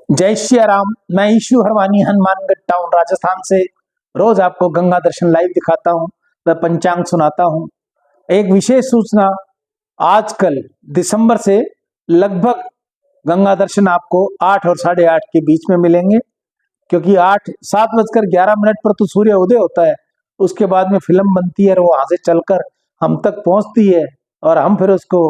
जय श्री राम। मैं issue Harwani Hanumangarh town Rajasthan से रोज आपको गंगा दर्शन लाइव दिखाता हूँ व पंचांग सुनाता हूँ। एक विशेष सूचना, आजकल दिसंबर से लगभग गंगा दर्शन आपको 8 और 8:30 के बीच में मिलेंगे, क्योंकि 7:11 पर तो सूर्य उदय होता है। उसके बाद में फिल्म बनती है और वहां से चलकर हम तक पहुंचती है और हम फिर उसको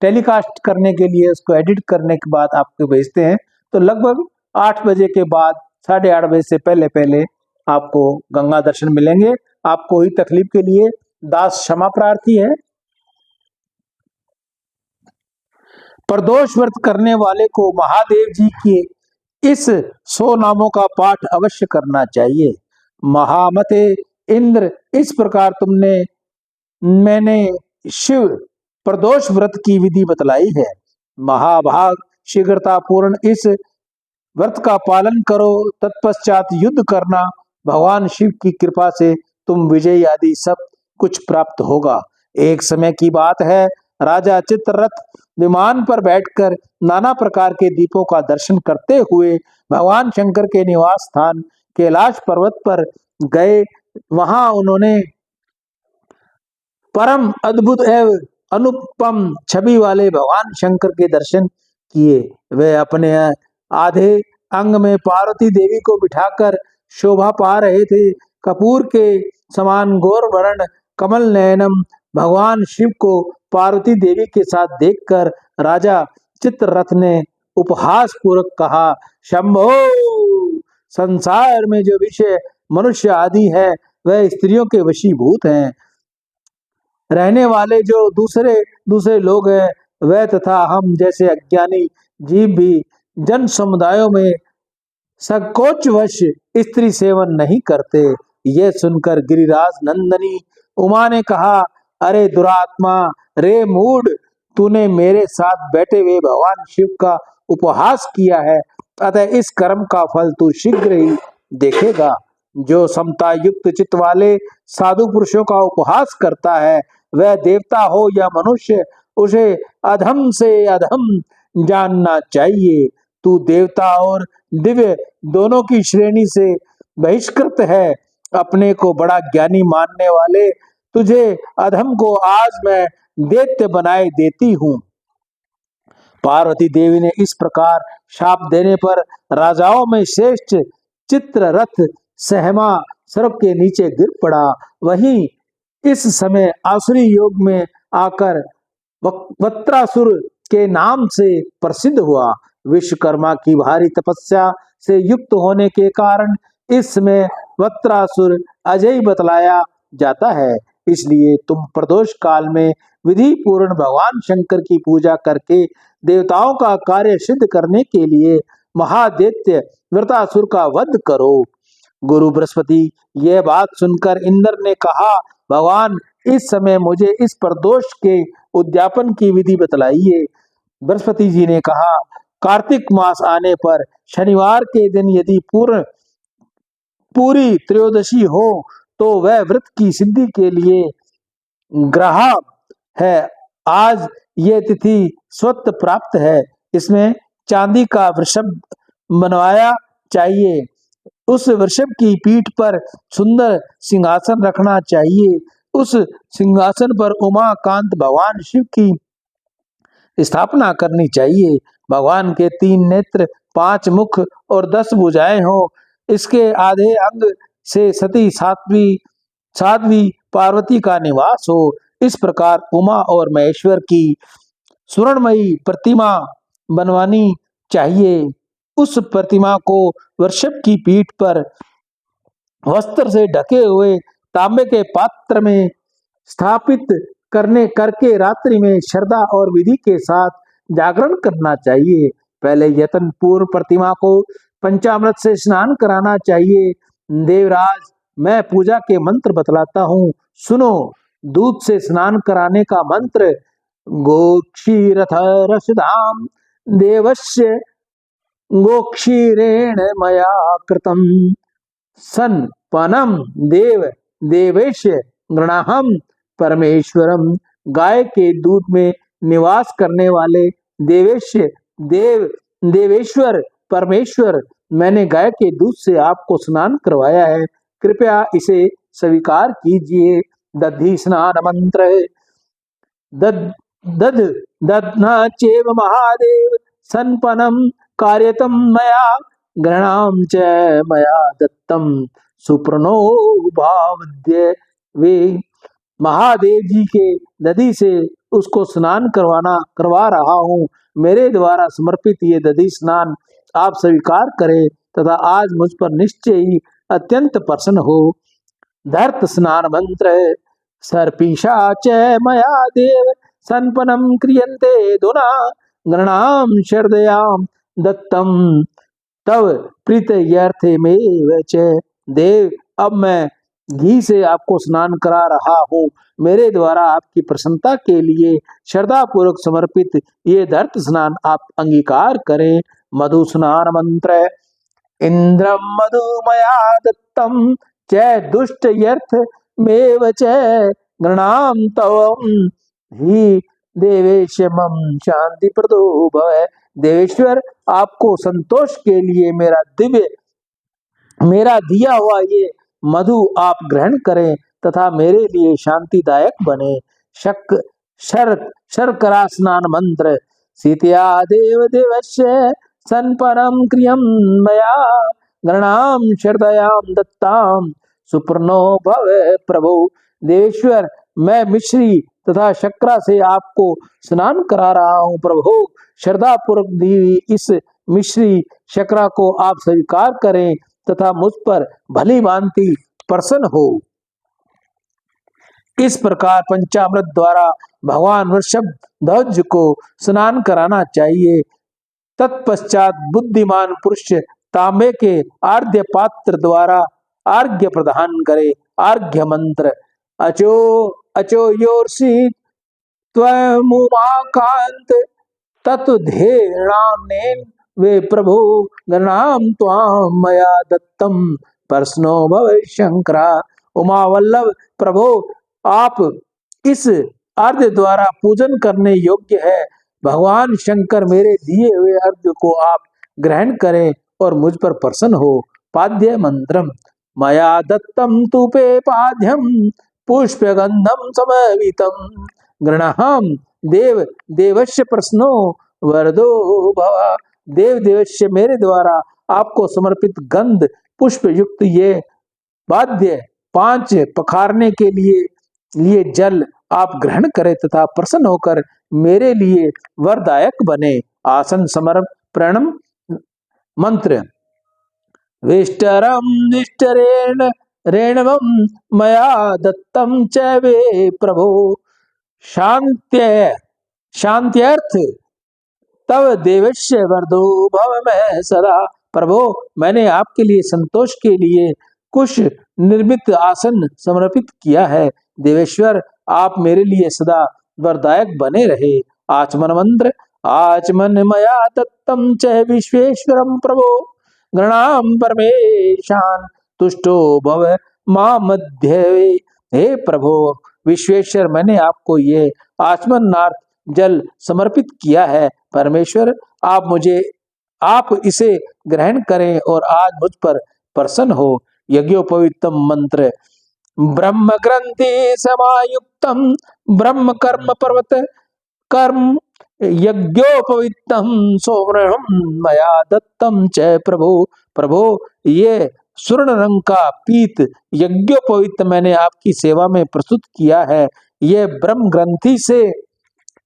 टेलीकास्ट करने के लिए उसको एडिट करने के बाद आपको भेजते हैं। तो लगभग 8 बजे के बाद 8:30 बजे से पहले पहले आपको गंगा दर्शन मिलेंगे। आपको हुई तकलीफ के लिए दास क्षमा प्रार्थी है। प्रदोष व्रत करने वाले को महादेव जी के इस 100 नामों का पाठ अवश्य करना चाहिए। महामते इंद्र, इस प्रकार मैंने शिव प्रदोष व्रत की विधि बतलाई है। महाभाग, शीघ्रता पूर्ण इस व्रत का पालन करो, तत्पश्चात युद्ध करना। भगवान शिव की कृपा से तुम विजय आदि सब कुछ प्राप्त होगा। एक समय की बात है, राजा चित्ररथ विमान पर बैठकर नाना प्रकार के दीपों का दर्शन करते हुए भगवान शंकर के निवास स्थान कैलाश पर्वत पर गए। वहां उन्होंने परम अद्भुत एवं अनुपम छवि वाले भगवान शंकर के दर्शन किए। वे अपने आधे अंग में पार्वती देवी को बिठाकर शोभा पा रहे थे। कपूर के समान गौर वर्ण कमल नयनम भगवान शिव को पार्वती देवी के साथ देखकर राजा चित्ररथ ने उपहास पूर्वक कहा, शंभो, संसार में जो विषय मनुष्य आदि है वह स्त्रियों के वशीभूत हैं। रहने वाले जो दूसरे लोग हैं वह तथा हम जैसे अज्ञानी जीव भी जन समुदायों में संकोचवश स्त्री सेवन नहीं करते। यह सुनकर गिरिराज नंदनी उमा ने कहा, अरे दुरात्मा, रे मूढ़, तूने मेरे साथ बैठे हुए भगवान शिव का उपहास किया है, अतः इस कर्म का फल तू शीघ्र ही देखेगा। जो समता युक्त चित्त वाले साधु पुरुषों का उपहास करता है, वह देवता हो या मनुष्य, उसे अधम से अधम जानना चाहिए। तू देवता और दिव्य दोनों की श्रेणी से बहिष्कृत है। अपने को बड़ा ज्ञानी मानने वाले तुझे अधम को आज मैं दैत्य बनाए देती हूँ। पार्वती देवी ने इस प्रकार शाप देने पर राजाओं में श्रेष्ठ चित्ररथ सहमा सर्प के नीचे गिर पड़ा। वहीं इस समय आसुरी योग में आकर वत्रासुर के नाम से प्रसिद्ध हुआ। विश्वकर्मा की भारी तपस्या से युक्त होने के कारण इस समय वत्रासुर अजय बतलाया जाता है। इसलिए तुम प्रदोष काल में विधि पूर्ण भगवान शंकर की पूजा करके देवताओं का कार्य सिद्ध करने के लिए महादैत्य वृत्रासुर का वध करो। गुरु बृहस्पति यह बात सुनकर इंद्र ने कहा, भगवान इस समय मुझे इस प्रदोष के उद्यापन की विधि बतलाइए। बृहस्पति जी ने कहा, कार्तिक मास आने पर शनिवार के दिन यदि पूरी त्रयोदशी हो तो वह व्रत की सिद्धि के लिए ग्रह है। आज ये तिथि स्वत प्राप्त है। इसमें चांदी का वृषभ बनवाया चाहिए। उस वृषभ की पीठ पर सुंदर सिंहासन रखना चाहिए। उस सिंहासन पर उमाकांत भगवान शिव की स्थापना करनी चाहिए। भगवान के 3 नेत्र, 5 मुख और 10 भुजाएं हो। इसके आधे अंग से सती साध्वी पार्वती का निवास हो। इस प्रकार उमा और महेश्वर की स्वर्णमयी प्रतिमा बनवानी चाहिए। उस प्रतिमा को वृषभ की पीठ पर वस्त्र से ढके हुए तांबे के पात्र में स्थापित करके रात्रि में श्रद्धा और विधि के साथ जागरण करना चाहिए। पहले यत्न पूर्व प्रतिमा को पंचामृत से स्नान कराना चाहिए। देवराज, मैं पूजा के मंत्र बतलाता हूँ, सुनो। दूध से स्नान कराने का मंत्र, गोक्षीरथ रसधाम देवस्य गोक्षीरेण मया कृतम सनपनम देव देवेश गृणाहम परमेश्वरम। गाय के दूध में निवास करने वाले देवेश्वर परमेश्वर, मैंने गाय के दूध से आपको स्नान करवाया है, कृपया इसे स्वीकार कीजिए। दधि स्नान मंत्र। दध दध दध्ना चेव महादेव संपन्नम कार्यतम मया गृणाम च मया दत्तम सुप्रणो भावद्य वे। महादेव जी के दधि से उसको स्नान करवा रहा हूँ। मेरे द्वारा समर्पित ये दधि स्नान आप स्वीकार करें तथा आज मुझ पर निश्चय ही अत्यंत प्रसन्न हो। धर्त स्नान मंत्र। सर्पीशा च मया देव संपन्नम क्रियन्ते धुना गृणाम शरदयाम दत्तम तव प्रीत्यर्थे में च। देव, अब मैं घी से आपको स्नान करा रहा हूँ। मेरे द्वारा आपकी प्रसन्नता के लिए श्रद्धा पूर्वक समर्पित ये धर्त स्नान आप अंगीकार करें। मधु स्नान मंत्र। इंद्रम मधुमया दत्तम च दुष्ट यर्थ मेव च गृणाम तवम ही देवेश मम शांति प्रदो भव। देवेश्वर, आपको संतोष के लिए मेरा दिया हुआ ये मधु आप ग्रहण करें तथा मेरे लिए शांतिदायक बने। शर्करा स्नान मंत्र। सीतया देव देवस्य संपरम क्रियम मया गृणाम शरदयाम दत्ताम सुपर्णो भव प्रभु। देवेश्वर, मैं मिश्री तथा शक्रा से आपको स्नान करा रहा हूँ। प्रभु, श्रद्धा पूर्वक दी इस मिश्री शक्रा को आप स्वीकार करें तथा मुझ पर भली भांति प्रसन्न हो। इस प्रकार पंचामृत द्वारा भगवान वृषभ ध्वज को स्नान कराना चाहिए। तत्पश्चात बुद्धिमान पुरुष तांबे के आर्घ्य पात्र द्वारा आर्घ्य प्रदान करे। आर्घ्य मंत्र। अचो अचो योर्षि त्वमुमाकांत तत्धेणानेन वे प्रभु गृणाम त्वाम मया दत्तम प्रसन्नो भव शंकरा। उमा वल्लभ प्रभु, आप इस अर्घ्य द्वारा पूजन करने योग्य है। भगवान शंकर, मेरे दिए हुए अर्घ्य को आप ग्रहण करें और मुझ पर प्रसन्न हो। पाद्य मंत्रम। मया दत्तम तूपे पाद्यम पुष्पगंधम समवितम गृणाम देव देवस्य प्रसन्नो वरदो भव। देव देवस्य, मेरे द्वारा आपको समर्पित गंध पुष्प युक्त ये वाद्य 5 पखारने के लिए जल आप ग्रहण करें तथा प्रसन्न होकर मेरे लिए वरदायक बने। आसन समर्पणम मंत्र। विष्टरम निष्टरेण रेणवम मया दत्तम च वे प्रभो शांत्यर्थ तव देवस्य वरदो भव मैं सदा। प्रभो, मैंने आपके लिए संतोष के लिए कुश निर्मित आसन समर्पित किया है। देवेश्वर, आप मेरे लिए सदा वरदायक बने रहे। आचमन मंत्र। आचमन मया दत्तम च विश्वेश्वरम प्रभो गृणाम परमेशान तुष्टो भव मां मध्य। हे प्रभो विश्वेश्वर, मैंने आपको ये आचमनार्थ जल समर्पित किया है। परमेश्वर, आप इसे ग्रहण करें और आज मुझ पर प्रसन्न हो। यज्ञोपवीतम मंत्र। ब्रह्म ग्रंथि समायुक्तम ब्रह्म कर्म पर्वत कर्म यज्ञोपवीतम सोमरहम मया दत्तम च प्रभु। प्रभु, ये स्वर्ण रंग का पीत यज्ञोपवीत मैंने आपकी सेवा में प्रस्तुत किया है। ये ब्रह्म ग्रंथि से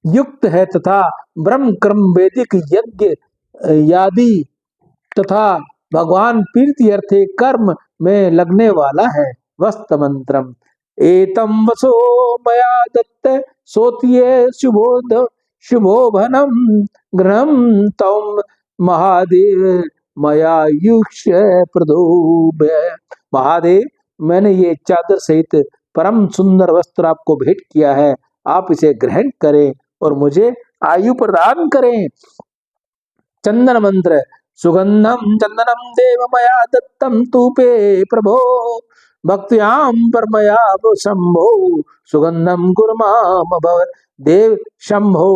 युक्त है तथा ब्रह्म कर्म वैदिक यज्ञ यादि तथा भगवान प्रीति अर्थे कर्म में लगने वाला है। वस्त मंत्रम। एतम वसो मया दत्त सोत्ये शुभोभनम गृहम तम महादेव मया युक्ष प्रदोभ। महादेव, मैंने ये चादर सहित परम सुंदर वस्त्र आपको भेंट किया है। आप इसे ग्रहण करें और मुझे आयु प्रदान करें। चंदन मंत्र। सुगंधम चंदनम देव मया दत्तम तूपे प्रभो भक्त्याम परमया शंभो सुगंधम गुरुमाम भव। देव शंभो,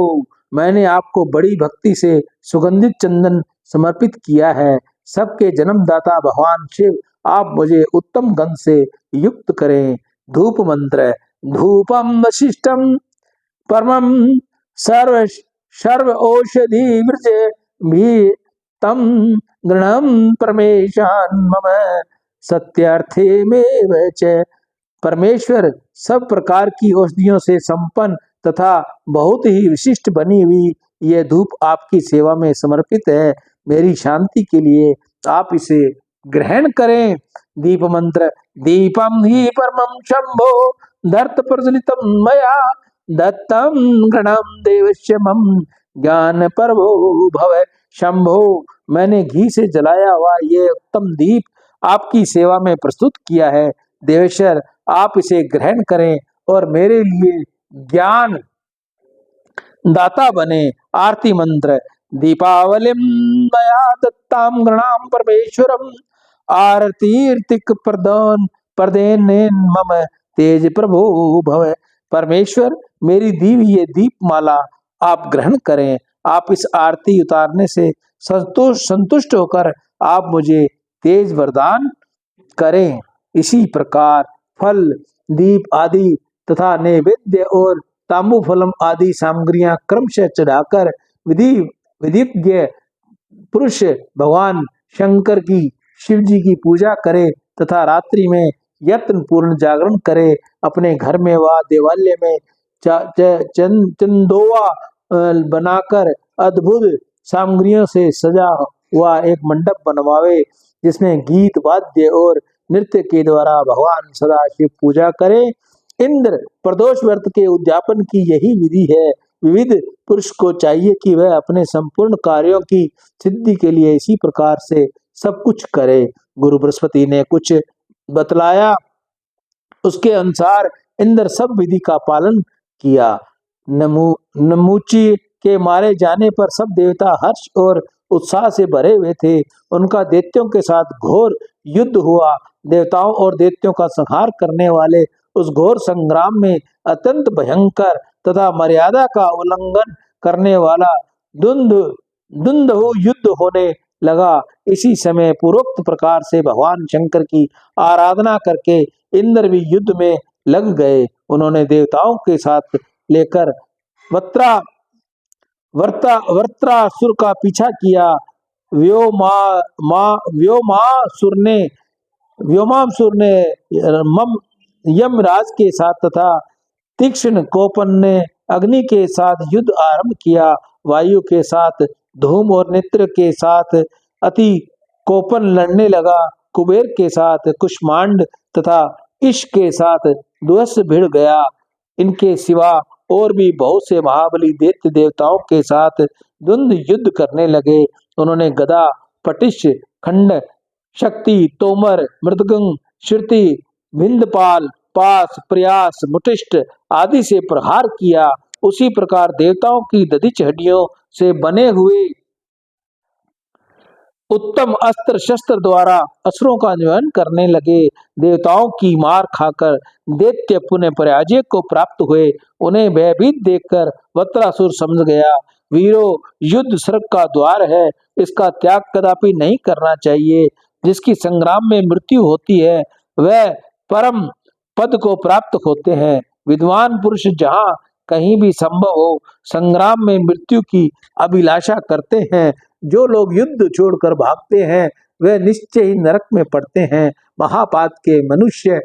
मैंने आपको बड़ी भक्ति से सुगंधित चंदन समर्पित किया है। सबके जन्मदाता भगवान शिव, आप मुझे उत्तम गंध से युक्त करें। धूप मंत्र। धूपम वशिष्ठम परमं सर्व सर्व औषधि वृज भी तम गृणम परमेशान मम सत्यार्थे में च। परमेश्वर, सब प्रकार की औषधियों से संपन्न तथा बहुत ही विशिष्ट बनी हुई यह धूप आपकी सेवा में समर्पित है। मेरी शांति के लिए आप इसे ग्रहण करें। दीप मंत्र। दीपम ही परमं शंभो धर्त प्रज्वलितम मया दत्तम गणम देवस्य मम ज्ञान परभो भव। शंभो, मैंने घी से जलाया हुआ ये उत्तम दीप आपकी सेवा में प्रस्तुत किया है। देवेश्वर, आप इसे ग्रहण करें और मेरे लिए ज्ञान दाता बने। आरती मंत्र। दीपावलिम मया दत्ताम गृणाम परमेश्वरम आरतीर्तिक प्रदान प्रदेन मम तेज प्रभो भव। परमेश्वर, मेरी दी हुई ये दीपमाला आप ग्रहण करें। आप इस आरती उतारने से संतुष्ट होकर आप मुझे तेज वरदान करें। इसी प्रकार फल, दीप आदि तथा नैवेद्य और तांबू फलम आदि सामग्रियां क्रमशः चढ़ाकर विधिज्ञ पुरुष भगवान शंकर की, शिव जी की पूजा करे तथा रात्रि में यत्न पूर्ण जागरण करे। अपने घर में व देवालय में चंदोवा बनाकर अद्भुत सामग्रियों से सजा हुआ एक मंडप बनवावे, जिसमें गीत वाद्य और नृत्य के द्वारा भगवान सदाशिव पूजा करे। इंद्र प्रदोष व्रत के उद्यापन की यही विधि है। विविध पुरुष को चाहिए कि वह अपने संपूर्ण कार्यों की सिद्धि के लिए इसी प्रकार से सब कुछ करे। गुरु बृहस्पति ने कुछ बतलाया, उसके अनुसार इंद्र सब विधि का पालन किया। नमूची के मारे जाने पर सब देवता हर्ष और उत्साह से भरे हुए थे। उनका दैत्यों के साथ घोर युद्ध हुआ। देवताओं और दैत्यों का संहार करने वाले उस घोर संग्राम में अत्यंत भयंकर तथा मर्यादा का उल्लंघन करने वाला दुंदुभ युद्ध होने लगा। इसी समय पूर्वोक्त प्रकार से भगवान शंकर की आराधना करके इंद्र भी युद्ध में लग गए। उन्होंने देवताओं के साथ लेकर वृत्रासुर का पीछा किया। व्योमासुर ने यमराज के साथ तथा तीक्ष्ण कोपन ने अग्नि के साथ युद्ध आरंभ किया। वायु के साथ धूम और नेत्र के साथ अति कोपन लड़ने लगा। कुबेर के साथ कुष्मांड तथा इश के साथ ध्वस्त भिड़ गया। इनके सिवा और भी बहुत से महाबली दैत्य देवताओं के साथ द्वंद्व युद्ध करने लगे। उन्होंने गदा, पटिश, खंड, शक्ति, तोमर, मृदगंग, श्रुति, भिंदपाल, पास, प्रयास, मुटिष्ट आदि से प्रहार किया। उसी प्रकार देवताओं की दधिच हड्डियों से बने हुए उत्तम अस्त्र शस्त्र द्वारा असुरों का निधन करने लगे। देवताओं की मार खाकर दैत्य पुनः पराजय को प्राप्त हुए। उन्हें भयभीत देखकर वृत्रासुर समझ गया, वीरो, युद्ध स्वर्ग का द्वार है, इसका त्याग कदापि नहीं करना चाहिए। जिसकी संग्राम में मृत्यु होती है वह परम पद को प्राप्त होते हैं। विद्वान पुरुष जहाँ कहीं भी संभव हो संग्राम में मृत्यु की अभिलाषा करते हैं। जो लोग युद्ध छोड़कर भागते हैं वे निश्चय ही नरक में पड़ते हैं। महापात के मनुष्य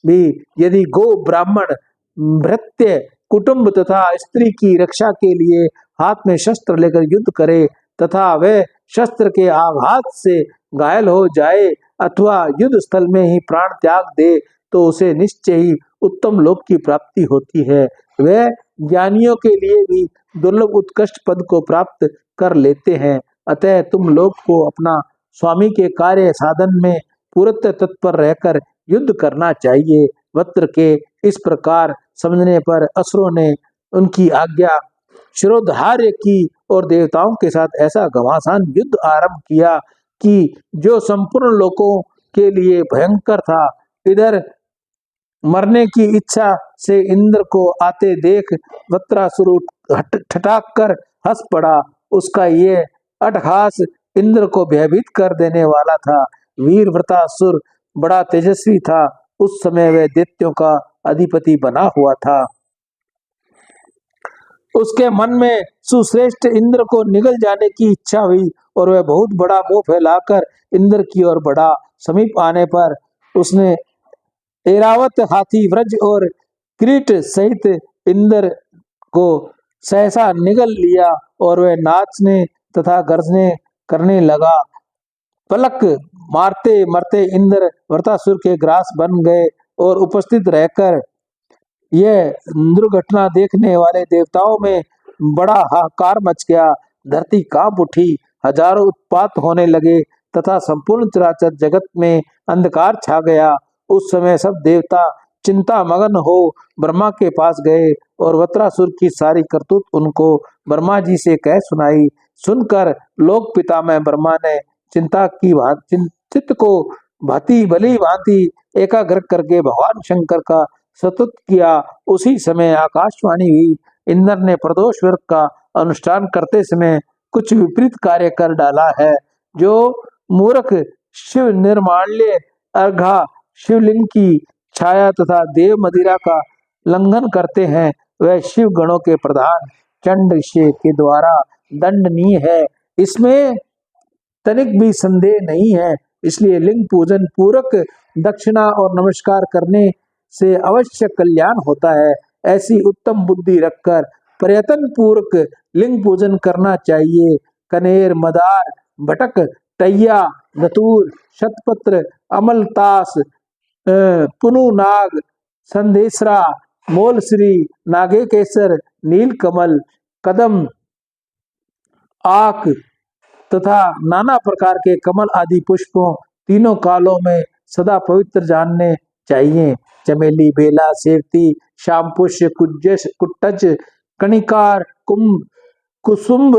भी यदि गो, ब्राह्मण, भृत्य, कुटुंब तथा स्त्री की रक्षा के लिए हाथ में शस्त्र लेकर युद्ध करे तथा वह शस्त्र के आघात से घायल हो जाए अथवा युद्ध स्थल में ही प्राण त्याग दे तो उसे निश्चय ही उत्तम लोक की प्राप्ति होती है। वह ज्ञानियों के लिए भी दुर्लभ उत्कृष्ट पद को प्राप्त कर लेते हैं। अतः तुम लोग को अपना स्वामी के कार्य साधन में पूर्णतः तत्पर रहकर युद्ध करना चाहिए। वृत्र के इस प्रकार समझने पर असुरों ने उनकी आज्ञा शिरोधार्य की और देवताओं के साथ ऐसा घमासान युद्ध आरंभ किया कि जो संपूर्ण लोकों के लिए भयंकर था। इधर मरने की इच्छा से इंद्र को आते देख वृत्रासुर ठठाक कर हंस पड़ा। उसका ये अट्टहास इंद्र को भयभीत कर देने वाला था। वीर वृत्रासुर बड़ा तेजस्वी था। उस समय वह दैत्यों का अधिपति बना हुआ था। उसके मन में सुश्रेष्ठ इंद्र को निगल जाने की इच्छा हुई और वह बहुत बड़ा मुंह फैलाकर इंद्र की ओर बढ़ा। समीप आने पर उसने ऐरावत हाथी व्रज और किरीट सहित इंद्र को सहसा निगल लिया और वह नाचने तथा गर्जने करने लगा। पलक मारते मरते इंद्र वृत्रासुर के ग्रास बन गए और उपस्थित रहकर यह दुर्घटना देखने वाले देवताओं में बड़ा हाहाकार मच गया। धरती कांप उठी, हजारों उत्पात होने लगे तथा संपूर्ण चराचर जगत में अंधकार छा गया। उस समय सब देवता चिंता मगन हो ब्रह्मा के पास गए और वृत्रासुर की सारी करतूत उनको ब्रह्मा जी से कह सुनाई। सुनकर लोक पितामह ब्रह्मा ने चित्त को भांति भली भांति एकाग्र करके भगवान शंकर का स्तुत किया। उसी समय आकाशवाणी हुई, इंद्र ने प्रदोष व्रत का अनुष्ठान करते समय कुछ विपरीत कार्य कर डाला है। जो मूर्ख शिव निर्माल्य अर्घा शिवलिंग की छाया तथा देव मदिरा का उल्लंघन करते हैं, वह शिव गणों के प्रधान चंड ऋषि के द्वारा दंडनीय है। इसमें तनिक भी संदेह नहीं है। इसलिए लिंग पूजन पूरक दक्षिणा और नमस्कार करने से अवश्य कल्याण होता है। ऐसी उत्तम बुद्धि रखकर प्रयत्न पूर्वक लिंग पूजन करना चाहिए। कनेर, मदार, भटक, टैया, धतूर, शतपत्र, अमलतास, पुनु नाग, संदेशरा, मोलश्री, नागे केसर, नील कमल, कदम, आक तथा नाना प्रकार के कमल आदि पुष्पों तीनों कालों में सदा पवित्र जानने चाहिए। चमेली, बेला, सेवती, श्यामपुष्प, कुट्टज, कणिकार, कुसुम्भ,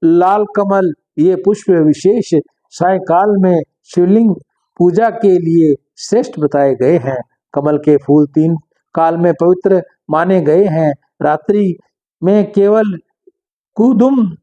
लाल कमल ये पुष्प विशेष सायंकाल में शिवलिंग पूजा के लिए श्रेष्ठ बताए गए हैं। कमल के फूल 3 काल में पवित्र माने गए हैं। रात्रि में केवल कुमुद